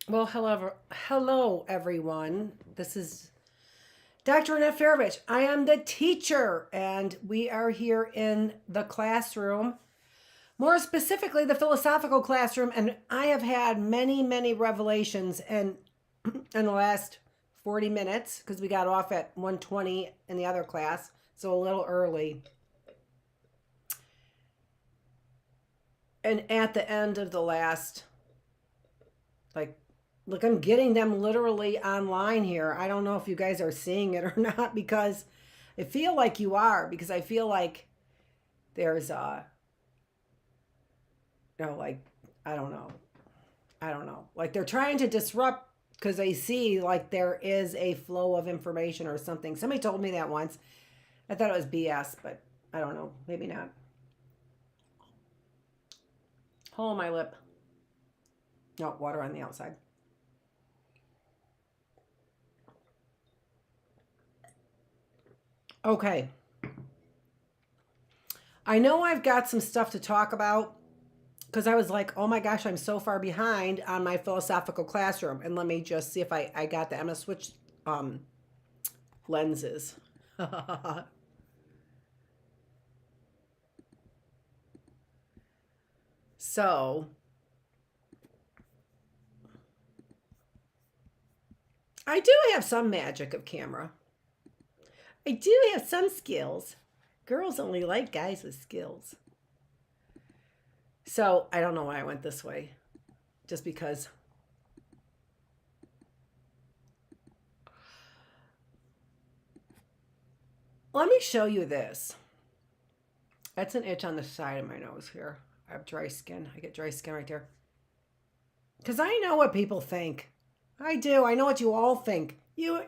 Well, hello everyone. This is Dr. Annette Feravich. I am the teacher, and we are here in the classroom, more specifically the philosophical classroom. And I have had many revelations in the last 40 minutes because we got off at 1:20 in the other class, so a little early. And at the end of the last, like look, I'm getting them literally online here. I don't know if you guys are seeing it or not because I feel like you are, because I feel like there's like I don't know. I don't know. Like they're trying to disrupt because they see like there is a flow of information or something. Somebody told me that once. I thought it was BS, but I don't know. Maybe not. Hole in my lip. No, water on the outside. Okay. I know I've got some stuff to talk about because I was like, oh my gosh, I'm so far behind on my philosophical classroom. And let me just see if I got that. I'm going to switch lenses. So I do have some magic of camera. I do have some skills. Girls only like guys with skills. So I don't know why I went this way. Just because. Let me show you this. That's an itch on the side of my nose here. I have dry skin. I get dry skin right there. Because I know what people think. I do. I know what you all think.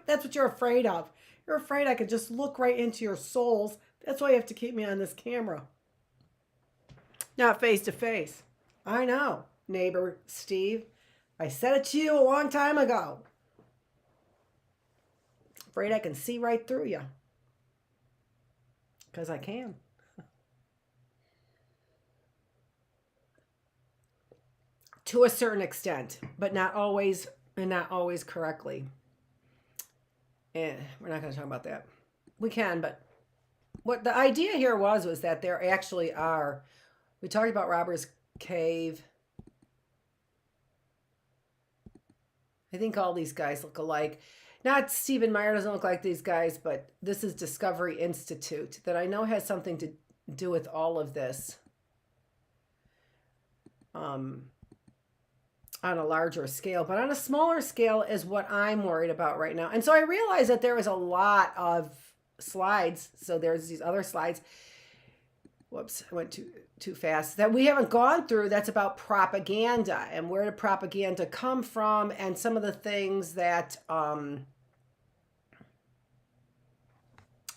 That's what you're afraid of. You're afraid I could just look right into your souls. That's why you have to keep me on this camera. Not face to face. I know, neighbor Steve. I said it to you a long time ago. Afraid I can see right through you. Because I can. To a certain extent, but not always, and not always correctly. And we're not going to talk about that. We can, but what the idea here was that there actually are. We talked about Robbers Cave. I think all these guys look alike. Not Stephen Meyer doesn't look like these guys, but this is Discovery Institute that I know has something to do with all of this. On a larger scale, but on a smaller scale is what I'm worried about right now. And so I realized that there was a lot of slides. So there's these other slides. Whoops, I went too fast. That we haven't gone through. That's about propaganda and where did propaganda come from, and some of the things that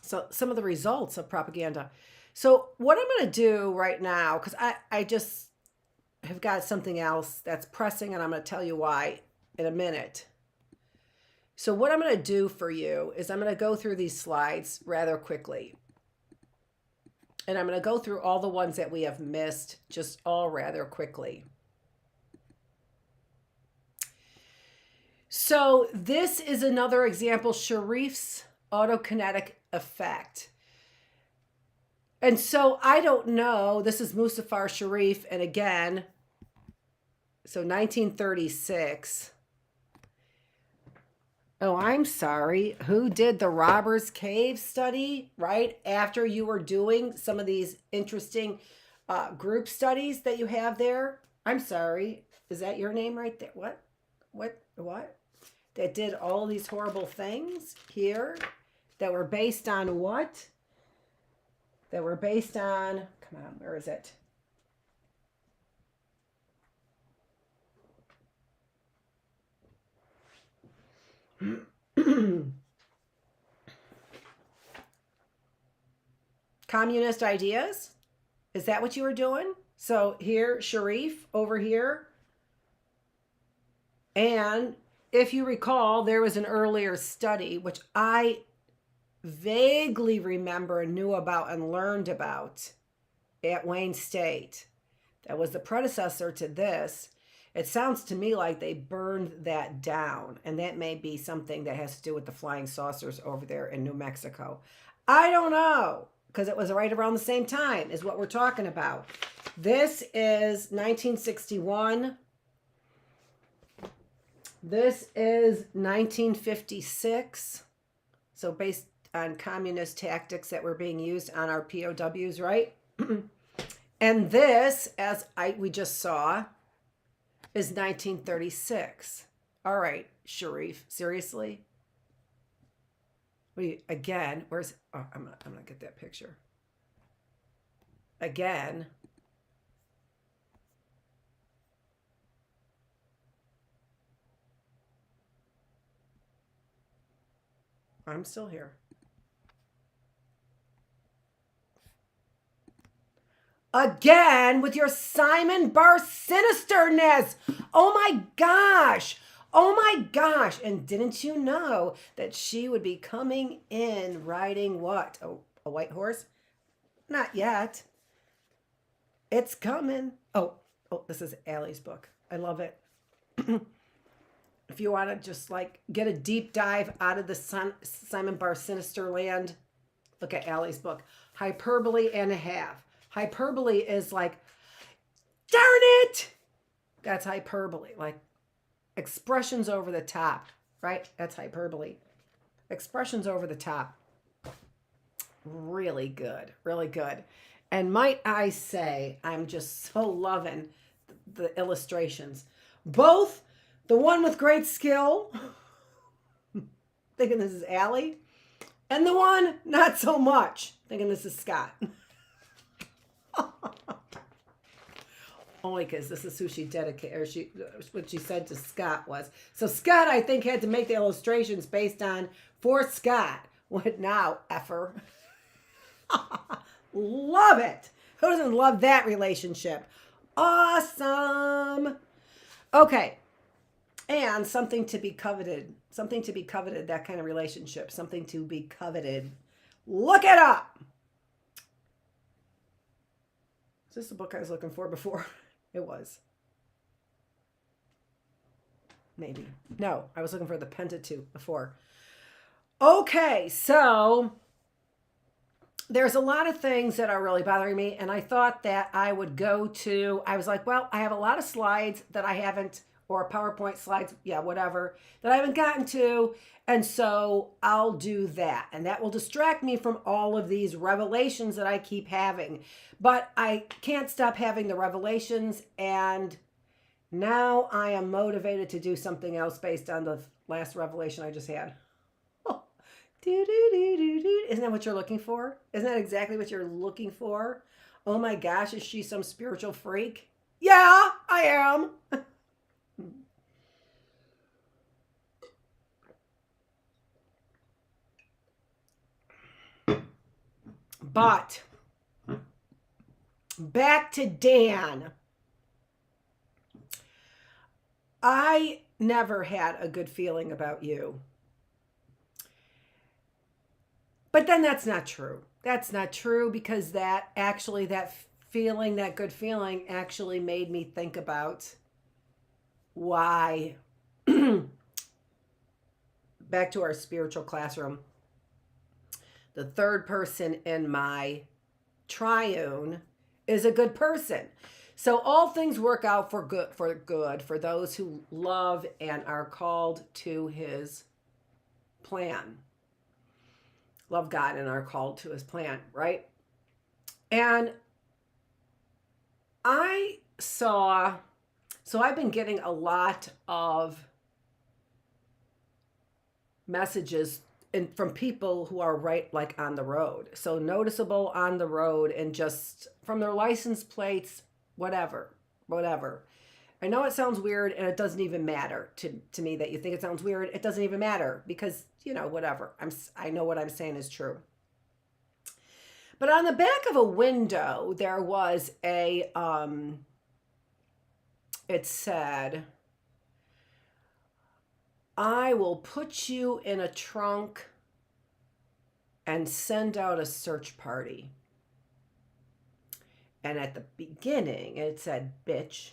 so some of the results of propaganda. So what I'm going to do right now, because I just have got something else that's pressing, and I'm going to tell you why in a minute. So what I'm going to do for you is I'm going to go through these slides rather quickly. And I'm going to go through all the ones that we have missed, just all rather quickly. So this is another example, Sharif's autokinetic effect. And so I don't know, this is Muzaffar Sharif, and again, so 1936. Oh, I'm sorry. Who did the Robbers Cave study right after you were doing some of these interesting group studies that you have there? I'm sorry. Is that your name right there? What? That did all these horrible things here that were based on what? That were based on, come on, where is it? Communist ideas? Is that what you were doing? So here, Sharif over here. And if you recall, there was an earlier study, which I vaguely remember and knew about and learned about at Wayne State. That was the predecessor to this. It sounds to me like they burned that down, and that may be something that has to do with the flying saucers over there in New Mexico. I don't know, because it was right around the same time is what we're talking about. This is 1961. This is 1956. So based on communist tactics that were being used on our POWs, right? And this, we just saw, is 1936. All right, Sharif, seriously? Again, where's, oh, I'm gonna get that picture. Again. I'm still here. Again with your Simon Bar sinisterness. Oh my gosh. Oh my gosh. And didn't you know that she would be coming in riding what? A white horse? Not yet. It's coming. Oh, this is Allie's book. I love it. If you want to just like get a deep dive out of the Simon Bar Sinister land, look at Allie's book. Hyperbole and a half. Hyperbole is like, darn it! That's hyperbole. Like expressions over the top, right? That's hyperbole. Expressions over the top. Really good. Really good. And might I say, I'm just so loving the illustrations. Both the one with great skill, thinking this is Allie, and the one not so much, thinking this is Scott. Only because this is who she dedicated, or what she said to Scott was. So Scott, I think, had to make the illustrations based on for Scott. What now, effer? Love it. Who doesn't love that relationship? Awesome. Okay. And something to be coveted. Something to be coveted, that kind of relationship. Something to be coveted. Look it up. Is this the book I was looking for before? It was. Maybe. No, I was looking for the Pentateuch before. Okay, so there's a lot of things that are really bothering me, and I thought that I would I was like, well, I have a lot of slides that I haven't, or PowerPoint slides, yeah, whatever, that I haven't gotten to, and so I'll do that, and that will distract me from all of these revelations that I keep having. But I can't stop having the revelations, and now I am motivated to do something else based on the last revelation I just had. Oh. Isn't that what you're looking for? Isn't that exactly what you're looking for? Oh my gosh, is she some spiritual freak? Yeah, I am. But back to Dan. I never had a good feeling about you. But then that's not true. That's not true, because that feeling, that good feeling, actually made me think about why. Back to our spiritual classroom. The third person in my triune is a good person. So all things work out for good for those who love and are called to his plan. Love God and are called to his plan, right? And so I've been getting a lot of messages from people who are right, like on the road. So noticeable on the road, and just from their license plates, whatever. I know it sounds weird, and it doesn't even matter to me that you think it sounds weird. It doesn't even matter, because, whatever. I know what I'm saying is true. But on the back of a window, there was it said, I will put you in a trunk and send out a search party. And at the beginning, it said, bitch.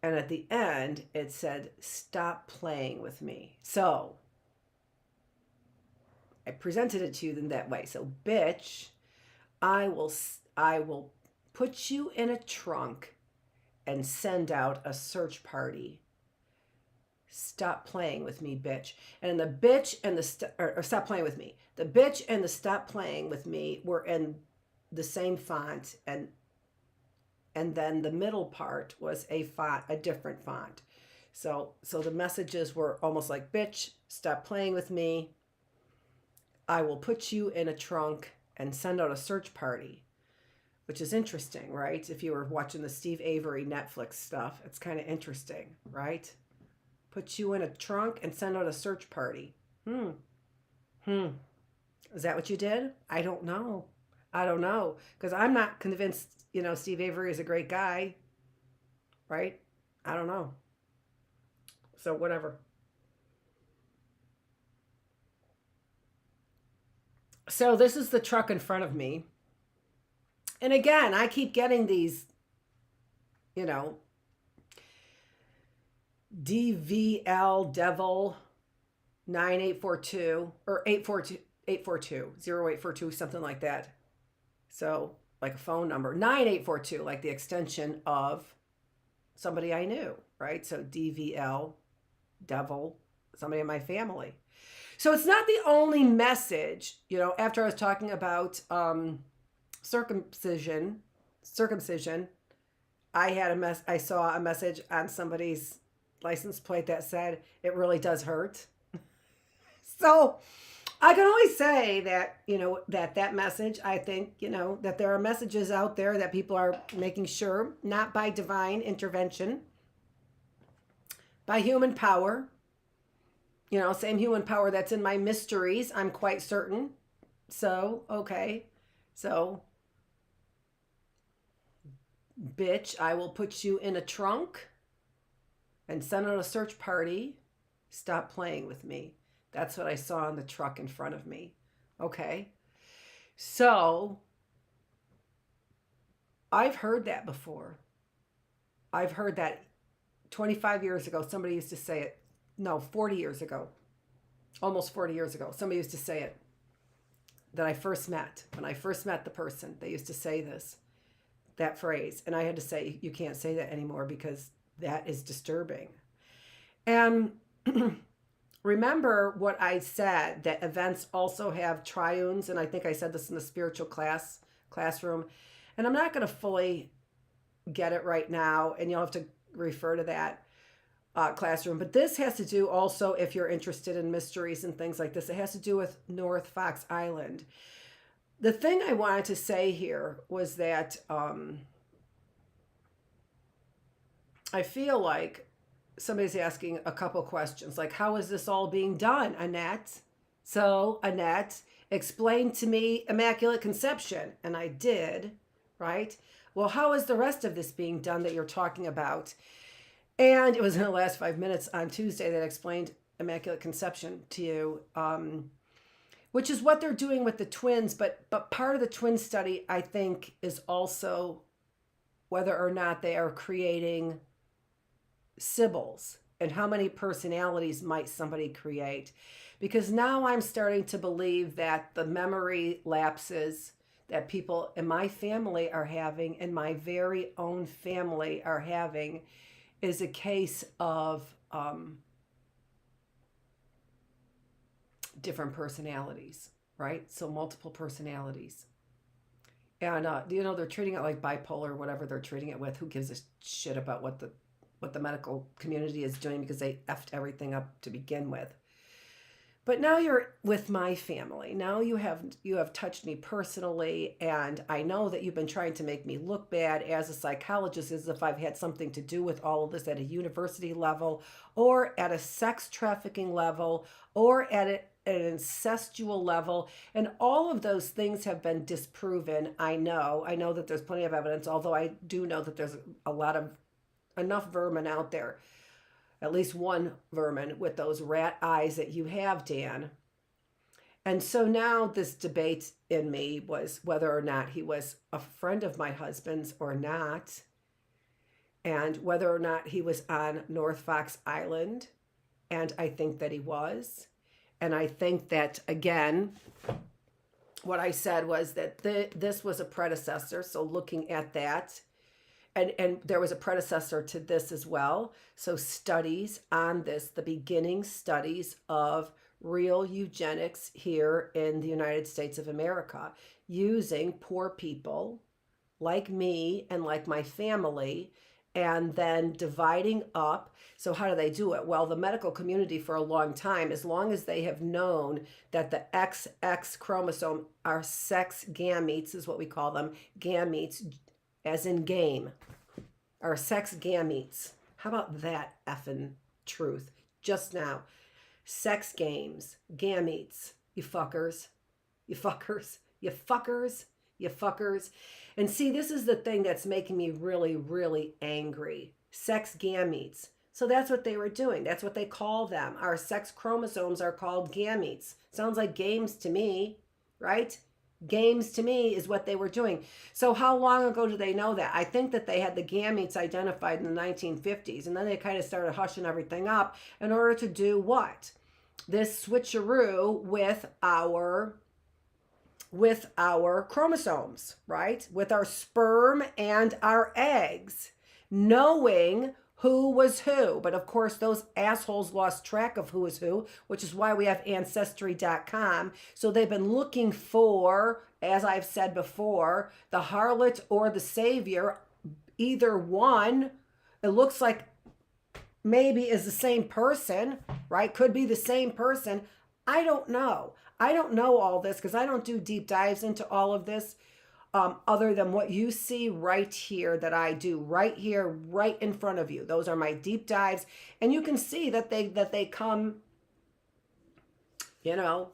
And at the end, it said, "Stop playing with me." So I presented it to you in that way. So, bitch, I will put you in a trunk and send out a search party. Stop playing with me, bitch. And the bitch and or stop playing with me. The bitch and the stop playing with me were in the same font, and then the middle part was a different font. So the messages were almost like, "Bitch, stop playing with me. I will put you in a trunk and send out a search party," which is interesting, right? If you were watching the Steve Avery Netflix stuff, it's kind of interesting, right? Put you in a trunk and send out a search party. Hmm. Hmm. Is that what you did? I don't know. I don't know. Because I'm not convinced, Steve Avery is a great guy, right? I don't know. So, whatever. So, this is the truck in front of me. And again, I keep getting these, you know, DVL Devil 9842 or 0842 something like that. So, like a phone number, 9842, like the extension of somebody I knew, right? So, DVL Devil, somebody in my family. So, it's not the only message, after I was talking about circumcision, I saw a message on somebody's license plate that said, "It really does hurt." So I can only say that, that message, I think, that there are messages out there that people are making sure, not by divine intervention, by human power, same human power that's in my mysteries, I'm quite certain. So, okay. So, bitch, I will put you in a trunk and send out a search party. Stop playing with me. That's what I saw in the truck in front of me. Okay. So I've heard that before. I've heard that 25 years ago, somebody used to say it. No, 40 years ago, almost 40 years ago, somebody used to say it that I first met. When I first met the person, they used to say that phrase. And I had to say, you can't say that anymore because that is disturbing. And remember what I said, that events also have triunes. And I think I said this in the spiritual classroom. And I'm not going to fully get it right now. And you'll have to refer to that classroom. But this has to do also, if you're interested in mysteries and things like this, it has to do with North Fox Island. The thing I wanted to say here was that I feel like somebody's asking a couple questions, like, how is this all being done, Annette? So, Annette, explain to me Immaculate Conception. And I did, right? Well, how is the rest of this being done that you're talking about? And it was in the last 5 minutes on Tuesday that I explained Immaculate Conception to you, which is what they're doing with the twins. But part of the twin study, I think, is also whether or not they are creating Sibyls, and how many personalities might somebody create. Because now I'm starting to believe that the memory lapses that people in my family are having, and my very own family are having, is a case of different personalities, right? So multiple personalities. And they're treating it like bipolar, whatever they're treating it with. Who gives a shit about what the medical community is doing, because they effed everything up to begin with. But now you're with my family. Now you have touched me personally, and I know that you've been trying to make me look bad as a psychologist, as if I've had something to do with all of this at a university level, or at a sex trafficking level, or at an incestual level, and all of those things have been disproven. I know that there's plenty of evidence, although I do know that there's enough vermin out there, at least one vermin with those rat eyes that you have, Dan. And so now this debate in me was whether or not he was a friend of my husband's or not. and whether or not he was on North Fox Island. And I think that he was. And I think that, again, what I said was that this was a predecessor. So looking at that, and there was a predecessor to this as well. So studies on this, the beginning studies of real eugenics here in the United States of America, using poor people like me and like my family, and then dividing up. So how do they do it? Well, the medical community for a long time, as long as they have known that the XX chromosome are sex gametes, is what we call them, gametes, as in game, are sex gametes. How about that effing truth? Just now. Sex games, gametes, you fuckers, you fuckers, you fuckers, you fuckers. And see, this is the thing that's making me really, really angry. Sex gametes. So that's what they were doing. That's what they call them. Our sex chromosomes are called gametes. Sounds like games to me, right? Games to me is what they were doing. So how long ago do they know that? I think that they had the gametes identified in the 1950s, and then they kind of started hushing everything up in order to do what? This switcheroo with our chromosomes, right? With our sperm and our eggs, knowing who was who. But of course, those assholes lost track of who is who, which is why we have Ancestry.com. So they've been looking for, as I've said before, the harlot or the savior. Either one, it looks like maybe is the same person, right? Could be the same person. I don't know. I don't know all this because I don't do deep dives into all of this, other than what you see right here that I do right here, right in front of you. Those are my deep dives. And you can see that they come, so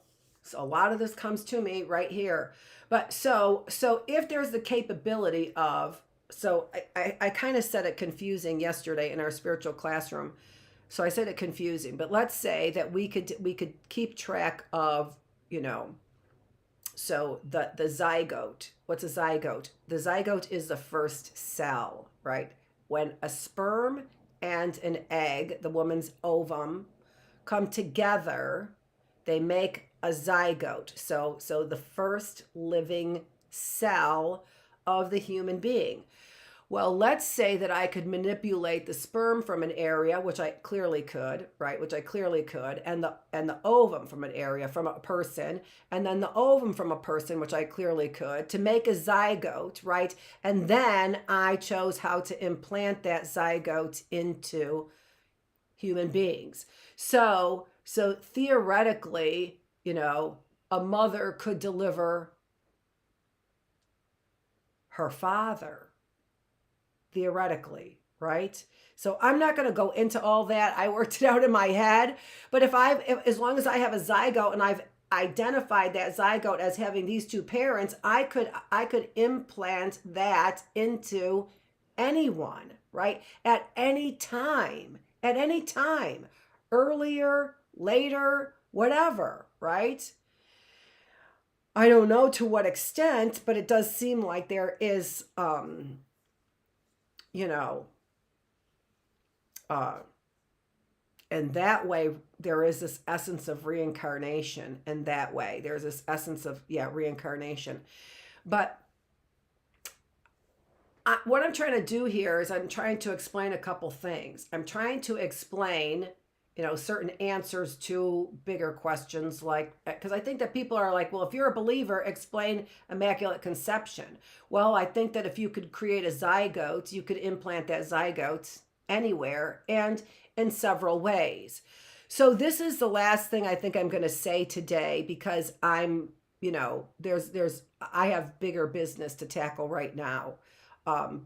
a lot of this comes to me right here. But so if there's the capability of, so I kind of said it confusing yesterday in our spiritual classroom. So I said it confusing, but let's say that we could keep track of, so the zygote. What's a zygote? The zygote is the first cell, right? When a sperm and an egg, the woman's ovum, come together, they make a zygote. So the first living cell of the human being. Well, let's say that I could manipulate the sperm from an area, which I clearly could, right? Which I clearly could, and the ovum from an area, from a person, and then the ovum from a person, which I clearly could, to make a zygote, right? And then I chose how to implant that zygote into human beings. So theoretically, a mother could deliver her father. Theoretically, right? So I'm not going to go into all that. I worked it out in my head. But as long as I have a zygote and I've identified that zygote as having these two parents, I could implant that into anyone, right? At any time, earlier, later, whatever, right? I don't know to what extent, but it does seem like there is, and that way there is this essence of reincarnation. And that way there's this essence of, reincarnation. But what I'm trying to do here is I'm trying to explain a couple things. I'm trying to explain, certain answers to bigger questions, like, because I think that people are like, well, if you're a believer, explain Immaculate Conception. Well, I think that if you could create a zygote, you could implant that zygote anywhere and in several ways. So this is the last thing I think I'm going to say today, because I'm, I have bigger business to tackle right now.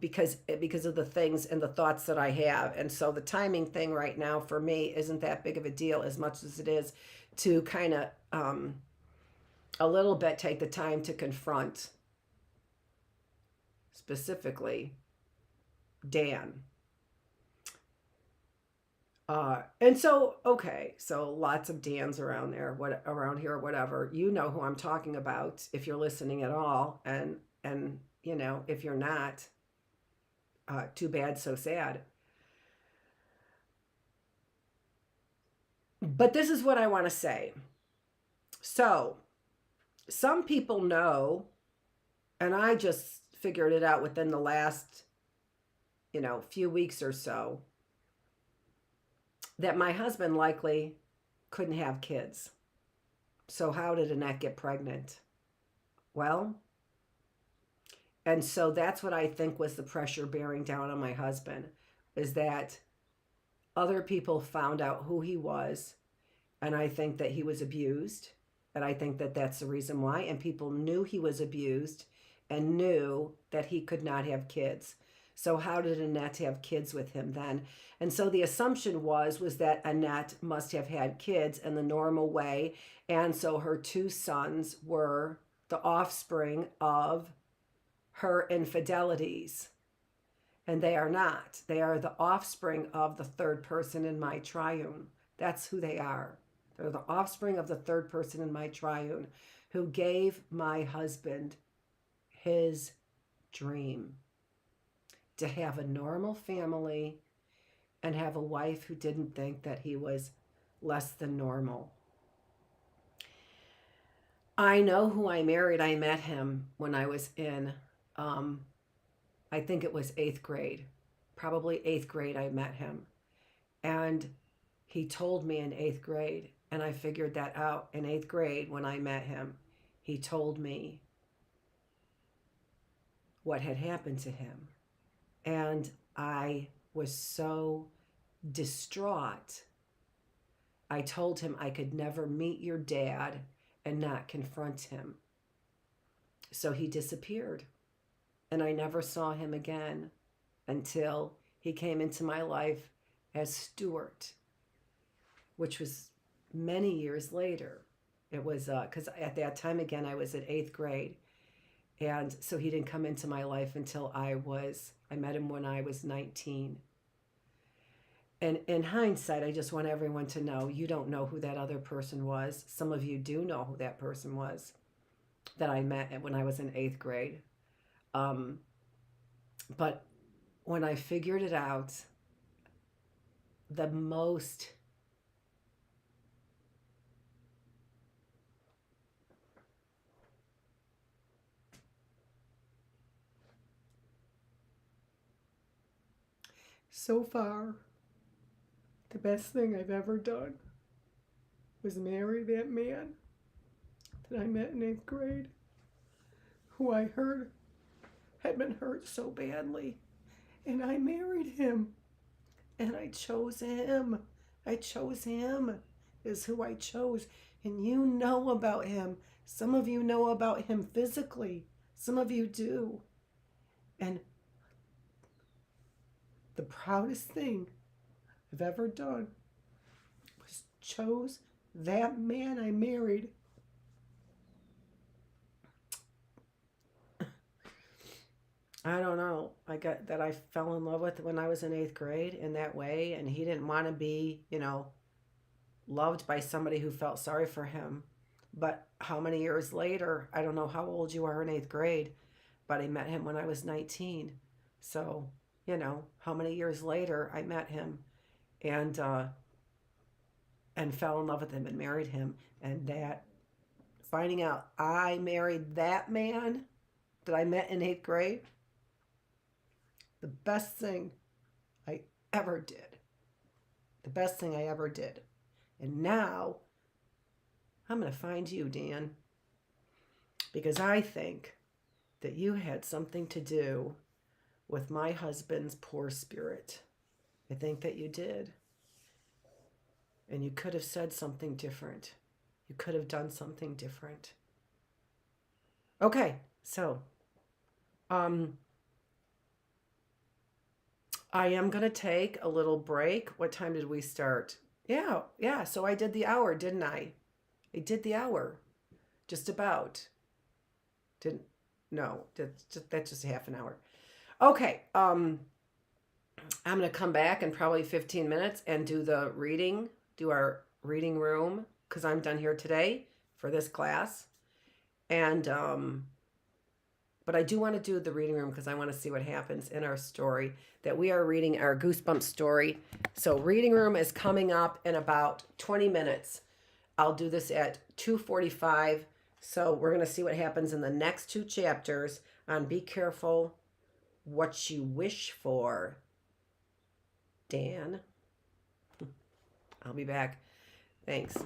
Because of the things and the thoughts that I have. And so the timing thing right now for me isn't that big of a deal, as much as it is to kind of a little bit take the time to confront specifically Dan. And so, okay, so lots of Dans around there, around here, whatever. You know who I'm talking about if you're listening at all. And if you're not, too bad, so sad. But this is what I want to say. So, some people know, and I just figured it out within the last, few weeks or so, that my husband likely couldn't have kids. So, how did Annette get pregnant? Well, and so that's what I think was the pressure bearing down on my husband, is that other people found out who he was, and I think that he was abused, and I think that that's the reason why, and people knew he was abused and knew that he could not have kids. So how did Annette have kids with him then? And so the assumption was that Annette must have had kids in the normal way, and so her two sons were the offspring of her infidelities. And they are not. They are the offspring of the third person in my triune. That's who they are. They're the offspring of the third person in my triune, who gave my husband his dream to have a normal family and have a wife who didn't think that he was less than normal. I know who I married. I met him when I was in, I think it was 8th grade. Probably 8th grade I met him. And he told me in 8th grade, and I figured that out in 8th grade when I met him. He told me what had happened to him. And I was so distraught. I told him I could never meet your dad and not confront him. So he disappeared. And I never saw him again until he came into my life as Stuart, which was many years later. It was because at that time, again, I was at 8th grade. And so he didn't come into my life until I met him when I was 19. And in hindsight, I just want everyone to know, you don't know who that other person was. Some of you do know who that person was that I met when I was in 8th grade. But when I figured it out, the most so far, the best thing I've ever done was marry that man that I met in 8th grade, who I heard had been hurt so badly. And I married him. And I chose him. I chose him is who I chose. And you know about him. Some of you know about him physically. Some of you do. And the proudest thing I've ever done was chose that man I married. I don't know. I got that I fell in love with when I was in 8th grade in that way, and he didn't want to be, loved by somebody who felt sorry for him. But how many years later, I don't know how old you are in 8th grade, but I met him when I was 19. So, how many years later I met him and fell in love with him and married him. And that, finding out I married that man that I met in 8th grade, the best thing I ever did. The best thing I ever did. And now I'm going to find you, Dan, because I think that you had something to do with my husband's poor spirit. I think that you did. And you could have said something different. You could have done something different. Okay, so I am going to take a little break. What time did we start? Yeah. So I did the hour, didn't I? I did the hour. Just about. That's just half an hour. Okay. I'm going to come back in probably 15 minutes and do our reading room, because I'm done here today for this class. And, But I do want to do the reading room because I want to see what happens in our story that we are reading, our Goosebumps story. So reading room is coming up in about 20 minutes. I'll do this at 2:45. So we're going to see what happens in the next 2 chapters on Be Careful What You Wish For. Dan. I'll be back. Thanks.